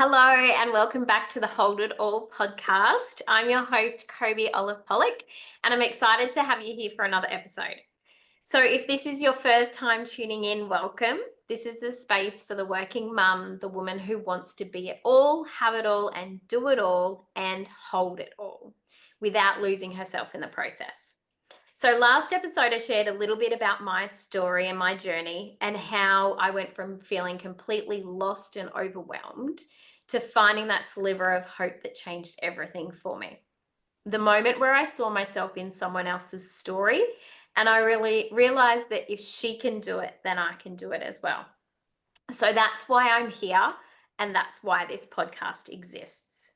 Hello and welcome back to the Hold It All podcast. I'm your host, Kobi Olive Pollock, and I'm excited to have you here for another episode. So, if this is your first time tuning in, welcome. This is the space for the working mum, the woman who wants to be it all, have it all, and do it all, and hold it all without losing herself in the process. So, last episode, I shared a little bit about my story and my journey and how I went from feeling completely lost and overwhelmed to finding that sliver of hope that changed everything for me. The moment where I saw myself in someone else's story, and I really realized that if she can do it, then I can do it as well. So, that's why I'm here, and that's why this podcast exists.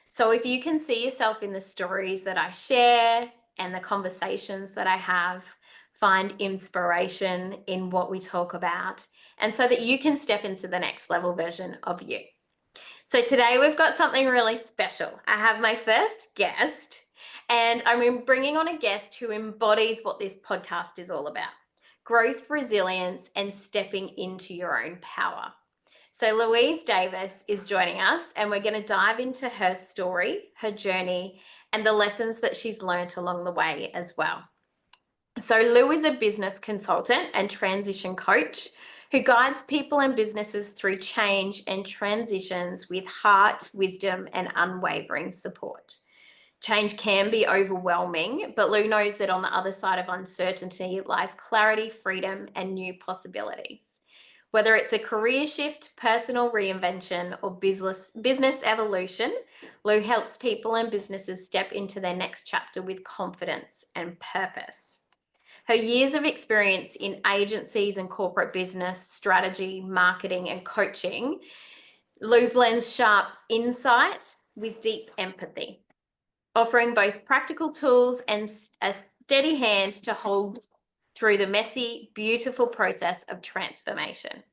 So if you can see yourself in the stories that I share and the conversations that I have, find inspiration in what we talk about, and so that you can step into the next level version of you. So today we've got something really special. I have my first guest, and I'm bringing on a guest who embodies what this podcast is all about: growth, resilience, and stepping into your own power. So Louise Davis is joining us, and we're going to dive into her story, her journey, and the lessons that she's learnt along the way as well. So Lou is a business consultant and transition coach who guides people and businesses through change and transitions with heart, wisdom, and unwavering support. Change can be overwhelming, but Lou knows that on the other side of uncertainty lies clarity, freedom, and new possibilities. Whether it's a career shift, personal reinvention, or business evolution, Lou helps people and businesses step into their next chapter with confidence and purpose. Her years of experience in agencies and corporate business, strategy, marketing, and coaching, Lou blends sharp insight with deep empathy, offering both practical tools and a steady hand to hold through the messy, beautiful process of transformation.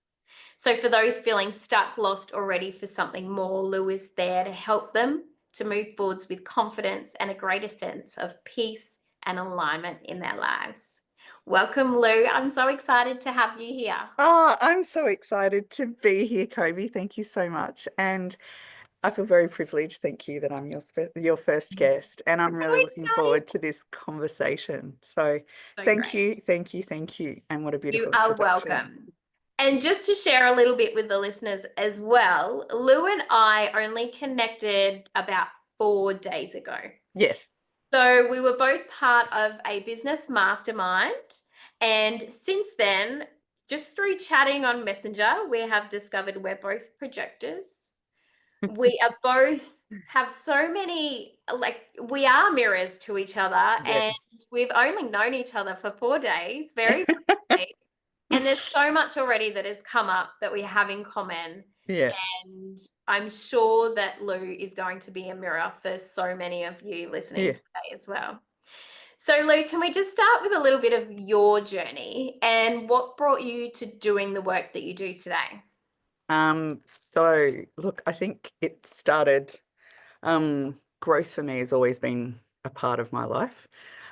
So for those feeling stuck, lost, or ready for something more, Lou is there to help them to move forwards with confidence and a greater sense of peace and alignment in their lives. Welcome, Lou. I'm so excited to have you here. Oh, I'm so excited to be here, Kobi. Thank you so much. And I feel very privileged. Thank you that I'm your first guest. And I'm really looking forward to this conversation. So thank Great. you, thank you, thank you. And what a You beautiful are introduction. welcome. And just to share a little bit with the listeners as well, Lou and I only connected about 4 days ago. Yes. So we were both part of a business mastermind. And since then, just through chatting on Messenger, we have discovered we're both projectors. We are both have so many, like, we are mirrors to each other, Yeah. and we've only known each other for 4 days, very briefly. And there's so much already that has come up that we have in common. Yeah. And I'm sure that Lou is going to be a mirror for so many of you listening Yeah. today as well. So, Lou, can we just start with a little bit of your journey and what brought you to doing the work that you do today? So look, I think it started, growth for me has always been a part of my life.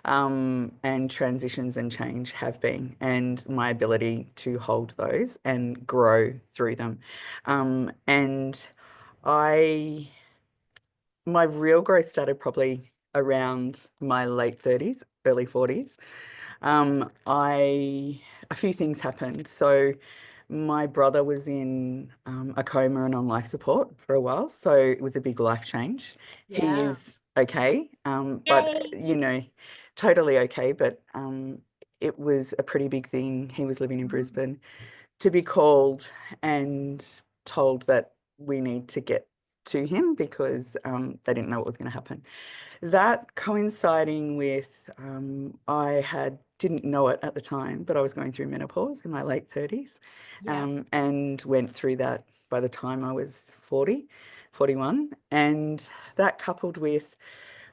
And transitions and change have been, and my ability to hold those and grow through them. And I, my real growth started probably around my late 30s, early 40s. A few things happened. So my brother was in a coma and on life support for a while, so it was a big life change. He Yeah. is okay, but totally okay. But it was a pretty big thing. He was living in Brisbane to be called and told that we need to get to him because they didn't know what was going to happen. That coinciding with I had didn't know it at the time, but I was going through menopause in my late 30s, and went through that by the time I was 40, 41. And that coupled with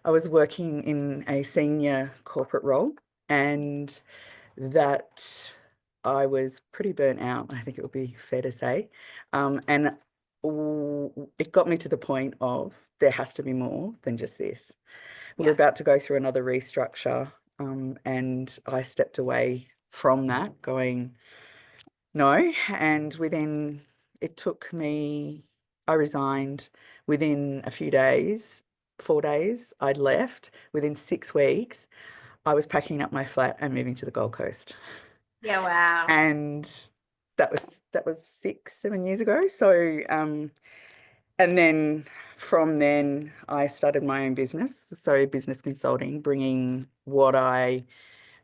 I was working in a senior corporate role, and that I was pretty burnt out, I think it would be fair to say. And it got me to the point of there has to be more than just this. We were about to go through another restructure, and I stepped away from that, going, no. And it took me I resigned within a few days, 4 days, I'd left. Within 6 weeks, I was packing up my flat and moving to the Gold Coast. Yeah, wow. And that was 6, 7 years ago. So and then from then I started my own business, so business consulting, bringing what I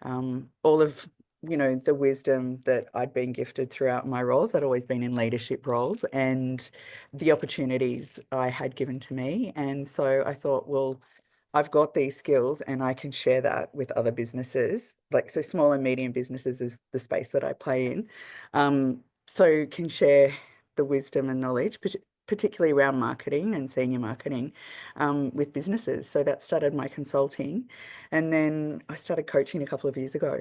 all of the wisdom that I'd been gifted throughout my roles. I'd always been in leadership roles, and the opportunities I had given to me. And so I thought, well, I've got these skills and I can share that with other businesses. Like, so small and medium businesses is the space that I play in. So can share the wisdom and knowledge, particularly around marketing and senior marketing, with businesses. So that started my consulting. And then I started coaching a couple of years ago.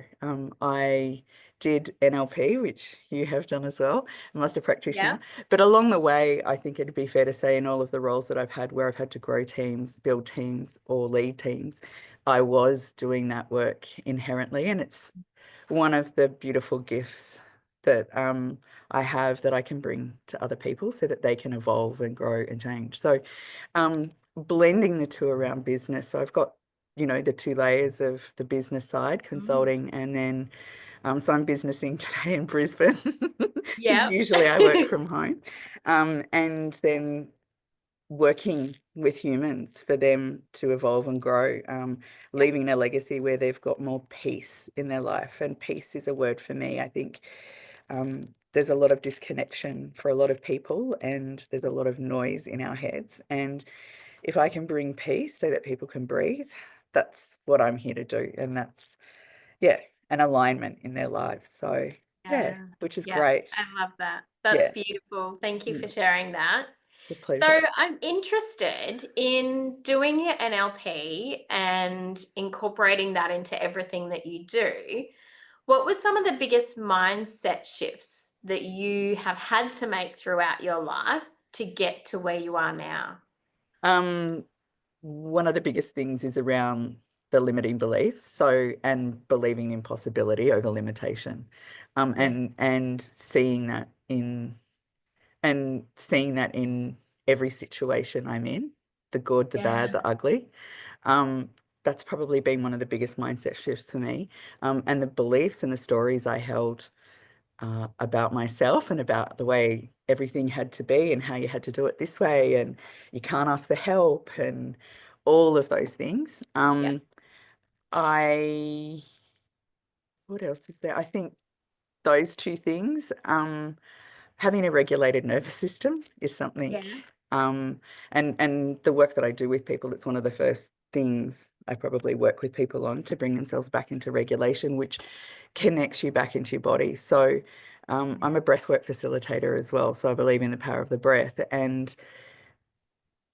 I did NLP, which you have done as well, master Yeah. practitioner. But along the way, I think it'd be fair to say in all of the roles that I've had where I've had to grow teams, build teams, or lead teams, I was doing that work inherently. And it's one of the beautiful gifts that I have that I can bring to other people so that they can evolve and grow and change. So blending the two around business. So I've got, the two layers of the business side, Mm. consulting, and then so I'm businessing today in Brisbane. Yeah. Usually I work from home. And then working with humans for them to evolve and grow, Yeah. leaving a legacy where they've got more peace in their life. And peace is a word for me. I think there's a lot of disconnection for a lot of people, and there's a lot of noise in our heads. And if I can bring peace so that people can breathe, that's what I'm here to do. And that's, yeah, an alignment in their lives. So, yeah, Yeah. which is Yeah. great. I love that. That's Yeah, beautiful. Thank you for mm, sharing that. it's a So pleasure. I'm interested in doing your NLP and incorporating that into everything that you do. What were some of the biggest mindset shifts that you have had to make throughout your life to get to where you are now? Um, One of the biggest things is around the limiting beliefs. So, and believing in possibility over limitation. Yeah. And seeing that in every situation I'm in, the good, the bad, Yeah. the ugly. Um, that's probably been one of the biggest mindset shifts for me. And the beliefs and the stories I held about myself and about the way everything had to be and how you had to do it this way and you can't ask for help and all of those things. Yeah. I, what else is there? I think those two things. Having a regulated nervous system is something, Yeah. um, and the work that I do with people, it's one of the first things I probably work with people on to bring themselves back into regulation, which connects you back into your body. So I'm a breathwork facilitator as well. So I believe in the power of the breath, and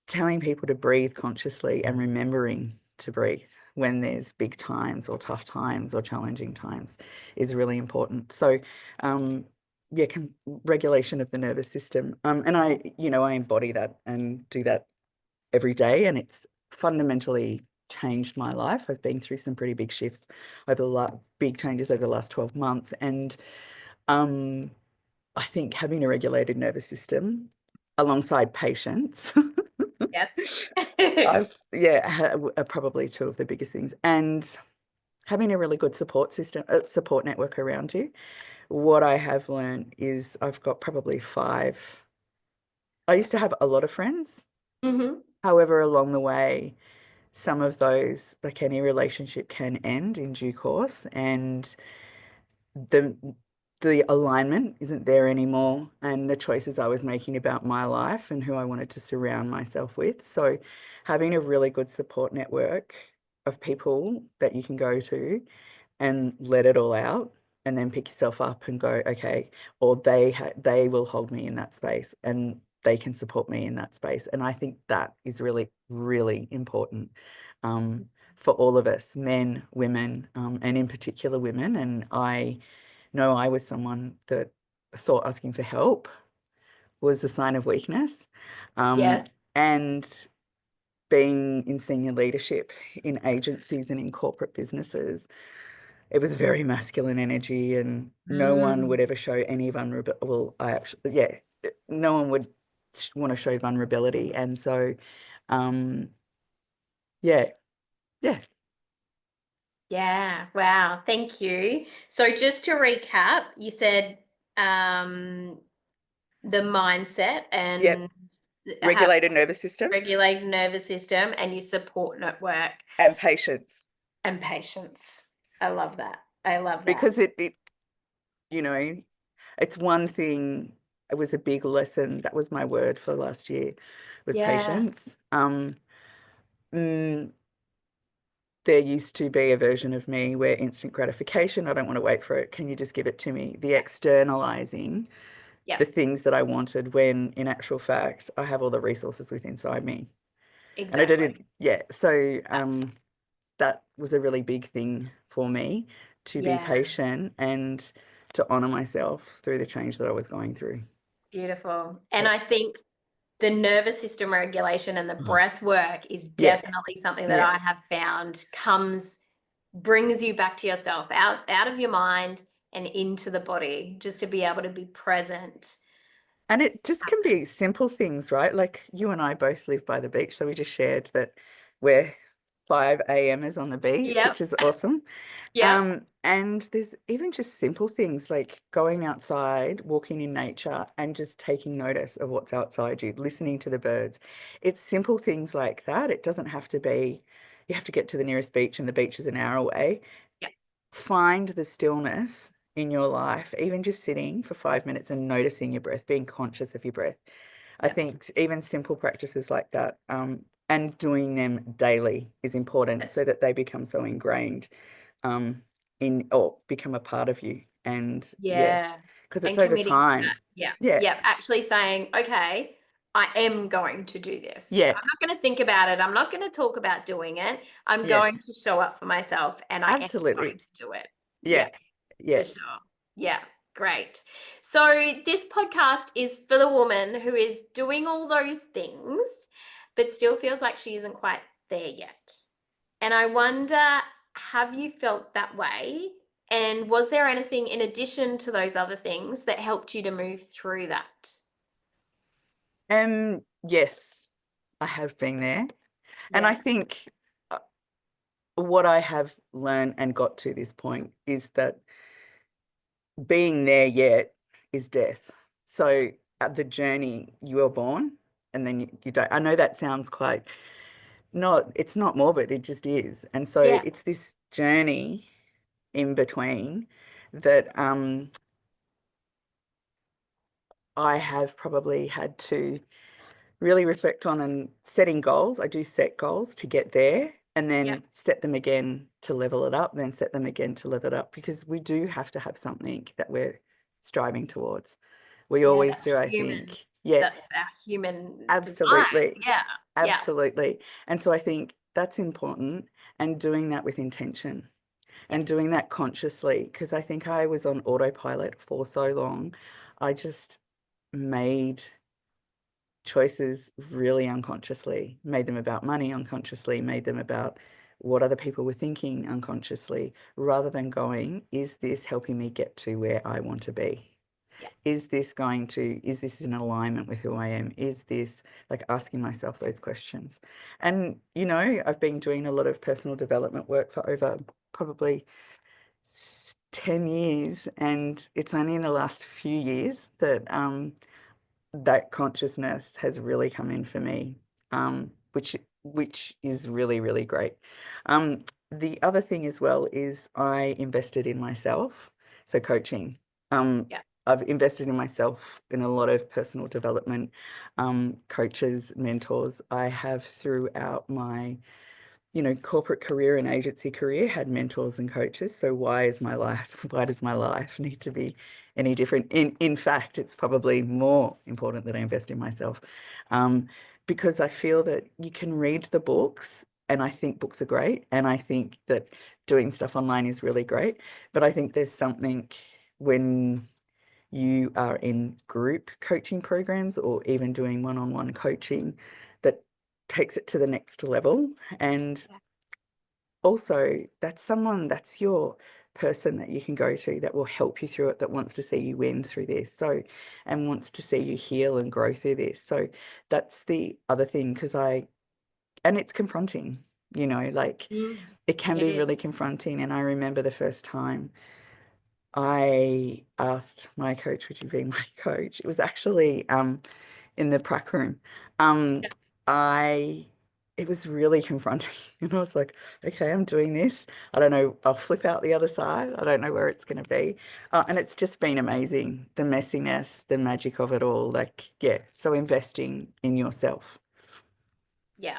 telling people to breathe consciously and remembering to breathe when there's big times or tough times or challenging times is really important. So, yeah, regulation of the nervous system. And I embody that and do that every day, and it's fundamentally changed my life. I've been through some pretty big shifts over big changes over the last 12 months. And um, I think having a regulated nervous system alongside patience Yes. are probably two of the biggest things. And having a really good support network around you. What I have learned is I've got probably five. I used to have a lot of friends. Hmm. However, along the way, some of those, like any relationship, can end in due course, and the the alignment isn't there anymore, and the choices I was making about my life and who I wanted to surround myself with. So having a really good support network of people that you can go to and let it all out and then pick yourself up and go, okay, or they will hold me in that space and they can support me in that space. And I think that is really, really important, for all of us, men, women, and in particular women. And I know I was someone that thought asking for help was a sign of weakness. Yes. And being in senior leadership in agencies and in corporate businesses, it was very masculine energy, and no one Mm. would ever show any vulnerability. Well, I actually, yeah, no one would want to show vulnerability. And so, yeah, yeah, Yeah. Wow. Thank you. So just to recap, you said the mindset yeah. and have Regulated nervous system regulated nervous system and your support network and patience, and patience. I love that. I love that. because it you know, it's one thing. It was a big lesson. That was my word for last year, was Yeah. patience. Mm, there used to be a version of me where instant gratification, I don't want to wait for it. Can you just give it to me? The Yeah. externalizing Yeah. the things that I wanted, when in actual fact, I have all the resources within inside me. And I did Exactly. it, yeah. So Yeah. that was a really big thing for me, to be Yeah. patient and to honor myself through the change that I was going through. Beautiful. And Yeah. I think the nervous system regulation and the Oh, breath work is yeah. definitely something that Yeah. I have found brings you back to yourself, out of your mind and into the body, just to be able to be present. And it just can be simple things, right? Like you and I both live by the beach, so we just shared that we're 5 a.m. is on the beach, Yep. which is awesome. Yep. And there's even just simple things like going outside, walking in nature, and just taking notice of what's outside you, listening to the birds. It's simple things like that. It doesn't have to be, you have to get to the nearest beach and the beach is an hour away. Yep. Find the stillness in your life, even just sitting for 5 minutes and noticing your breath, being conscious of your breath. I Yep. think even simple practices like that, and doing them daily is important, so that they become so ingrained, um, in, or become a part of you. And yeah, Yeah. because it's And over committing to that. time. Yeah. Yeah, Yeah. Actually saying, okay, I am going to do this. yeah, I'm not going to think about it. I'm not going to talk about doing it. I'm yeah, going to show up for myself and I am going absolutely. to do it. Yeah, Yeah, yeah. for sure. Yeah. Great. So this podcast is for the woman who is doing all those things, but still feels like she isn't quite there yet. And I wonder, have you felt that way? And was there anything in addition to those other things that helped you to move through that? Yes, I have been there. And I Yeah. think what I have learned and got to this point is that being there yet is death. So at the journey, you are born and then you don't. I know that sounds quite not, it's not morbid, it just is. And so Yeah. it's this journey in between that I have probably had to really reflect on, and setting goals. I do set goals to get there and Yeah. then set them again to level it up, then set them again to level it up, because we do have to have something that we're striving towards. We Yeah. always That's do, I human. think. Yeah, That's our human design. absolutely. Yeah. Yeah. Absolutely. And so I think that's important, and doing that with intention Yeah. and doing that consciously, because I think I was on autopilot for so long. I just made choices really unconsciously, made them about money unconsciously, made them about what other people were thinking unconsciously, rather than going, is this helping me get to where I want to be? Yeah. Is this in alignment with who I am? Is this, like, asking myself those questions? And, I've been doing a lot of personal development work for over probably 10 years. And it's only in the last few years that, that consciousness has really come in for me, which is really, really great. The other thing as well is I invested in myself, so coaching. Um, Yeah. I've invested in myself in a lot of personal development, coaches, mentors. I have throughout my corporate career and agency career had mentors and coaches. So why does my life need to be any different? In fact, it's probably more important that I invest in myself, um, because I feel that you can read the books, and I think books are great, and I think that doing stuff online is really great. But I think there's something when you are in group coaching programs or even doing one-on-one coaching that takes it to the next level. And Yeah. also, that's person that you can go to that will help you through it, that wants to see you win through this. So, and wants to see you heal and grow through this. So that's the other thing, and it's confronting, like it can It be is. really confronting. And I remember the first time I asked my coach, would you be my coach? It was actually in the prac room. Um, Yeah. I it was really confronting. And I was like, okay, I'm doing this. I don't know, I'll flip out the other side. I don't know where it's going to be. And it's just been amazing. The messiness, the magic of it all. Like, yeah, so investing in yourself. Yeah.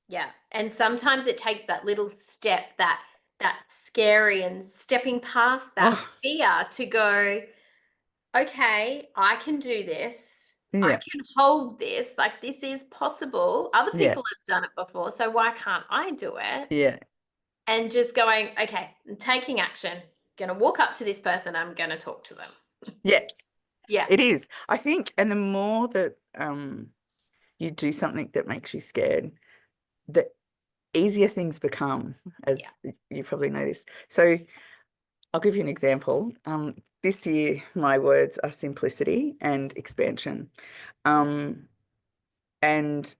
Yeah. And sometimes it takes that little step, that scary, and stepping past that Oh, fear to go, okay, I can do this. I yeah, can hold this. Like, this is possible. Other yeah, people have done it before, so why can't I do it? yeah, And just going, okay, I'm taking action. Gonna walk up to this person. I'm gonna talk to them. yeah, Yeah. it is. I think, and the more that you do something that makes you scared, the easier things become, Yeah. as you probably know this. So I'll give you an example. This year, my words are simplicity and expansion. Um, and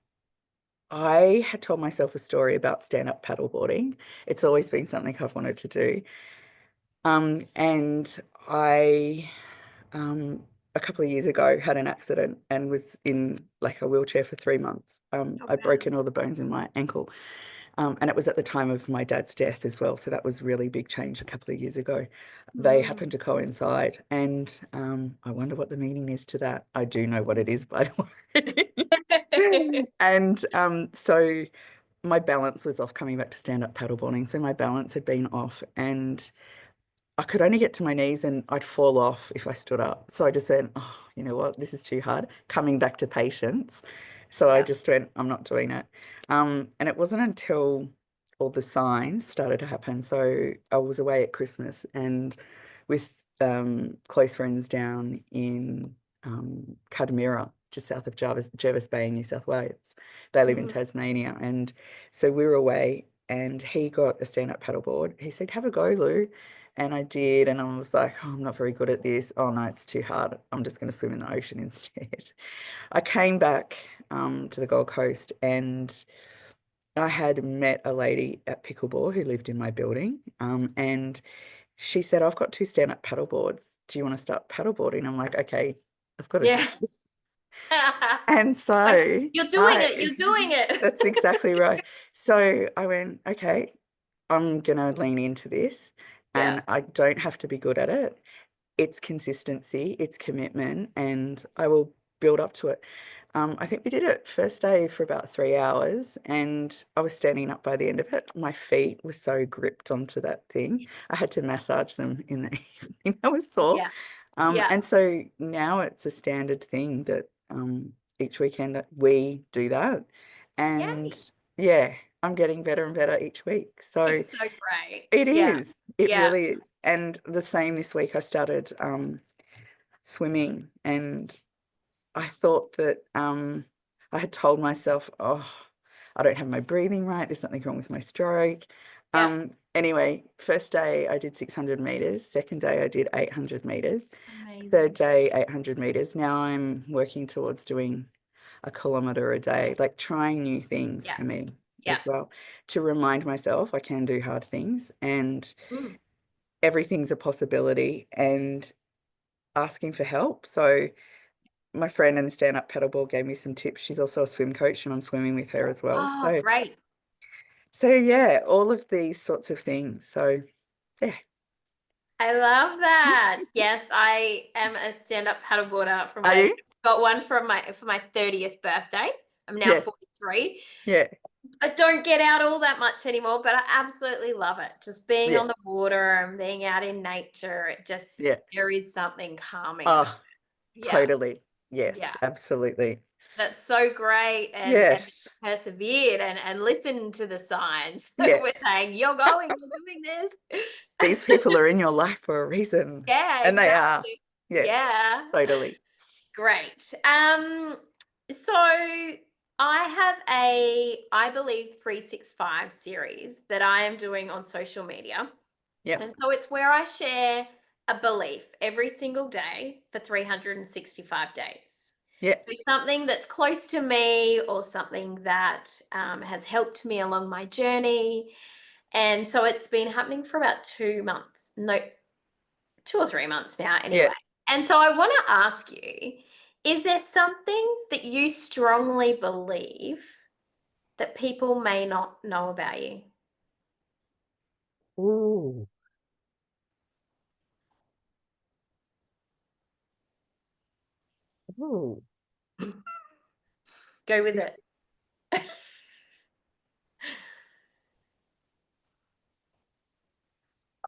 I had told myself a story about stand-up paddleboarding. It's always been something I've wanted to do. And I, a couple of years ago, had an accident and was in like a wheelchair for 3 months. Oh, I'd wow. broken all the bones in my ankle. And it was at the time of my dad's death as well. So that was really big change a couple of years ago. They Mm. happened to coincide. And I wonder what the meaning is to that. I do know what it is, by the way. And so my balance was off coming back to stand-up paddleboarding. So my balance had been off and I could only get to my knees and I'd fall off if I stood up. So I just said, oh, you know what? This is too hard. Coming back to patience. So I Yeah. just went, I'm not doing it. And it wasn't until all the signs started to happen. So I was away at Christmas and with close friends down in Cardamira, just south of Jervis Bay in New South Wales. They live in Mm. Tasmania. And so we were away and he got a stand-up paddleboard. He said, have a go, Lou. And I did, and I was like, oh, I'm not very good at this. Oh no, it's too hard. I'm just going to swim in the ocean instead. I came back to the Gold Coast and I had met a lady at Pickleball who lived in my building. And she said, I've got two stand-up paddle boards. Do you want to start paddleboarding? I'm like, okay, I've got to do Yeah. this. And Like, so you're doing it. You're doing it. that's exactly right. So I went, okay, I'm gonna lean into this Yeah. and I don't have to be good at it. It's consistency, it's commitment, and I will build up to it. I think we did it first day for about 3 hours, and I was standing up by the end of it. My feet were so gripped onto that thing. I had to massage them in the evening. I was sore. Yeah. Yeah. And so now it's a standard thing that each weekend we do that. And Yay. yeah, I'm getting better and better each week. So It's so great. it Yeah. is. It Yeah. really is. And the same this week, I started swimming and I thought that I had told myself, oh, I don't have my breathing right. There's something wrong with my stroke. Yeah. Anyway, first day I did 600 meters. Second day I did 800 meters. Third Amazing. day, 800 meters. Now I'm working towards doing a kilometer a day, like trying new things Yeah. for me Yeah. as well, to remind myself I can do hard things and Mm. everything's a possibility and asking for help. So my friend in the stand-up paddleboard gave me some tips. She's also a swim coach and I'm swimming with her as well. Oh, great. So yeah, all of these sorts of things. So yeah. I love that. Yes, I am a stand-up paddleboarder from Are my you? got one from my for my 30th birthday. I'm now Yeah. 43. Yeah. I don't get out all that much anymore, but I absolutely love it. Just being Yeah. on the water and being out in nature. It just Yeah. there is something calming about Oh, it. Yeah. totally. Yeah. Yes, absolutely. That's so great. And Yes. persevered and listened to the signs that Yeah. were saying, you're going, you're doing this. These people are in your life for a reason. Yeah, And they are. exactly. Yeah, Yeah. totally. Great. So I have I believe 365 series that I am doing on social media. Yep. And so it's where I share a belief every single day for 365 days. Yeah. So something that's close to me or something that has helped me along my journey. And so it's been happening for about 2 months. No, 2 or 3 months now, Yeah. anyway. And so I want to ask you, is there something that you strongly believe that people may not know about you? Ooh. Ooh. Go with it.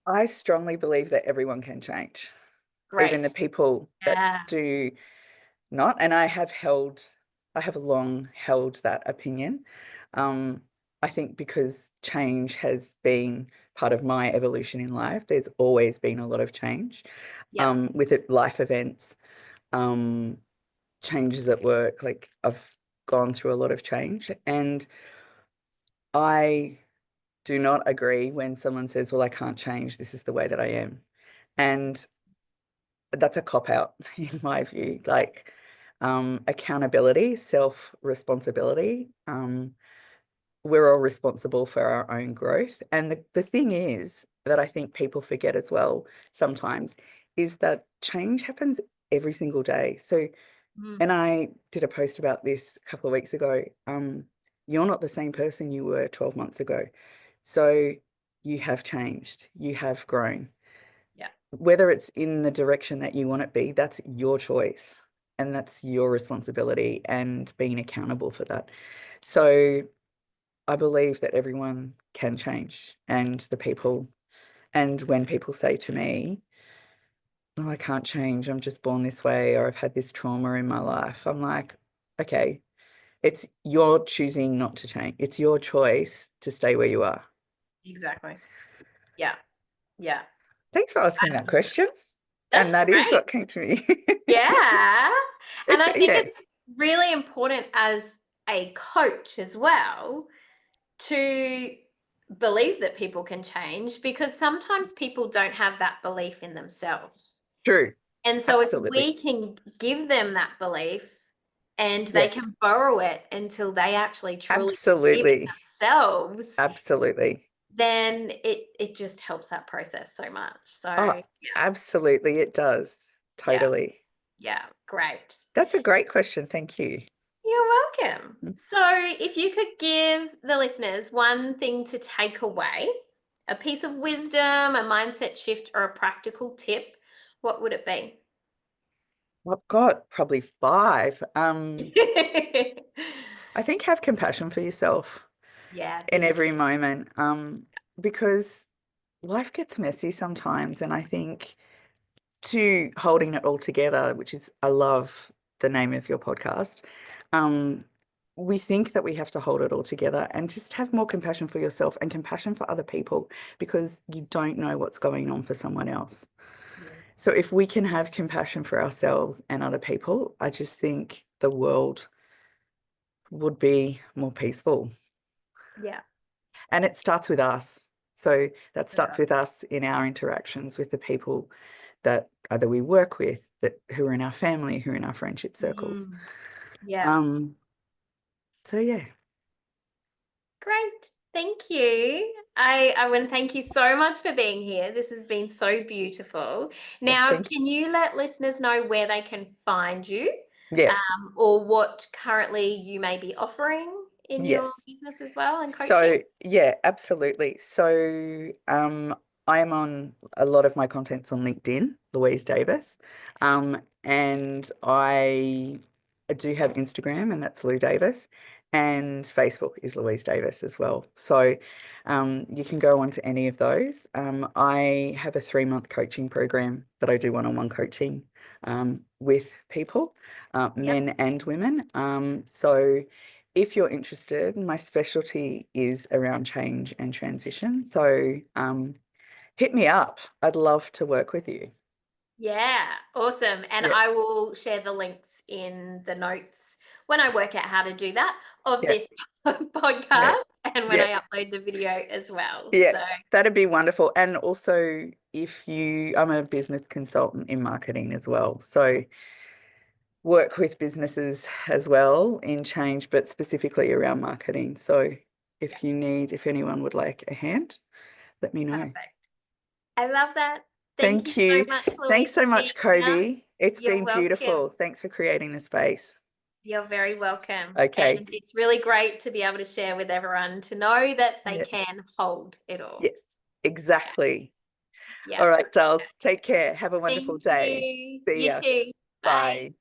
I strongly believe that everyone can change, even the Great. people that Yeah. do not. And I have long held that opinion. Um, I think because change has been part of my evolution in life, there's always been a lot of change, Yeah. with it, life events, um, changes at work. Like I've gone through a lot of change, and I do not agree when someone says, well, I can't change. This is the way that I am. And that's a cop out in my view. Like, accountability, self-responsibility. We're all responsible for our own growth. And the thing is that I think people forget as well sometimes is that change happens every single day. So, Mm. and I did a post about this a couple of weeks ago. You're not the same person you were 12 months ago. So you have changed, you have grown. Yeah. Whether it's in the direction that you want it to be, that's your choice and that's your responsibility and being accountable for that. So I believe that everyone can change, and when people say to me, oh, I can't change, I'm just born this way, or I've had this trauma in my life, I'm like, okay, it's your choosing not to change. It's your choice to stay where you are. Exactly. Yeah. Yeah. Thanks for asking that question. And That's that is great. what came to me. Yeah. And It's, I think yeah, it's really important as a coach as well to believe that people can change, because sometimes people don't have that belief in themselves. true. And so if Absolutely. we can give them that belief and they Yeah, can borrow it until they actually truly believe it absolutely. themselves, Absolutely. then it just helps that process so much. So Oh, yeah, absolutely. It does. yeah, Totally. yeah, great. That's a great question. Thank you. You're welcome. So if you could give the listeners one thing to take away, a piece of wisdom, a mindset shift, or a practical tip, what would it be? I've got probably five. I think have compassion for yourself Yeah, in big. every moment, because life gets messy sometimes. And I think to holding it all together, which is, I love the name of your podcast. Um, we think that we have to hold it all together and just have more compassion for yourself and compassion for other people because you don't know what's going on for someone else. Yeah. So if we can have compassion for ourselves and other people, I just think the world would be more peaceful. Yeah. And it starts with us. So that starts Yeah. with us in our interactions with the people that either we work with, that who are in our family, who are in our friendship circles. Mm, yeah. Um, so yeah, Great. Thank you. I want to thank you so much for being here. This has been so beautiful. Now, thank you. can you let listeners know where they can find you, Yes, or what currently you may be offering in your yes. business as well and coaching? So yeah, absolutely. So I am on a lot of my content's on LinkedIn, Louise Davis. And I do have Instagram and that's Lou Davis. And Facebook is Louise Davis as well. So you can go on to any of those. I have a 3-month coaching program that I do one-on-one coaching with people, Yep. men and women. So if you're interested, my specialty is around change and transition. So hit me up. I'd love to work with you. Yeah, awesome. And Yeah, I will share the links in the notes when I work out how to do that of yeah, this yeah, podcast and when yeah, I upload the video as well. yeah. So, That'd be wonderful. And also, I'm a business consultant in marketing as well. So work with businesses as well in change, but specifically around marketing. So yeah, if anyone would like a hand, let me know. perfect. I love that. Thank you Thank so you. much, Thanks Louise, so for being much, here. Kobe. It's You're been welcome. beautiful. Thanks for creating the space. You're very welcome. Okay. And it's really great to be able to share with everyone to know that they Yeah. can hold it all. Yes, Yeah. exactly. Yeah. All right, Giles, take care. Have a wonderful Thank day. you. See You ya. too. Bye. Bye.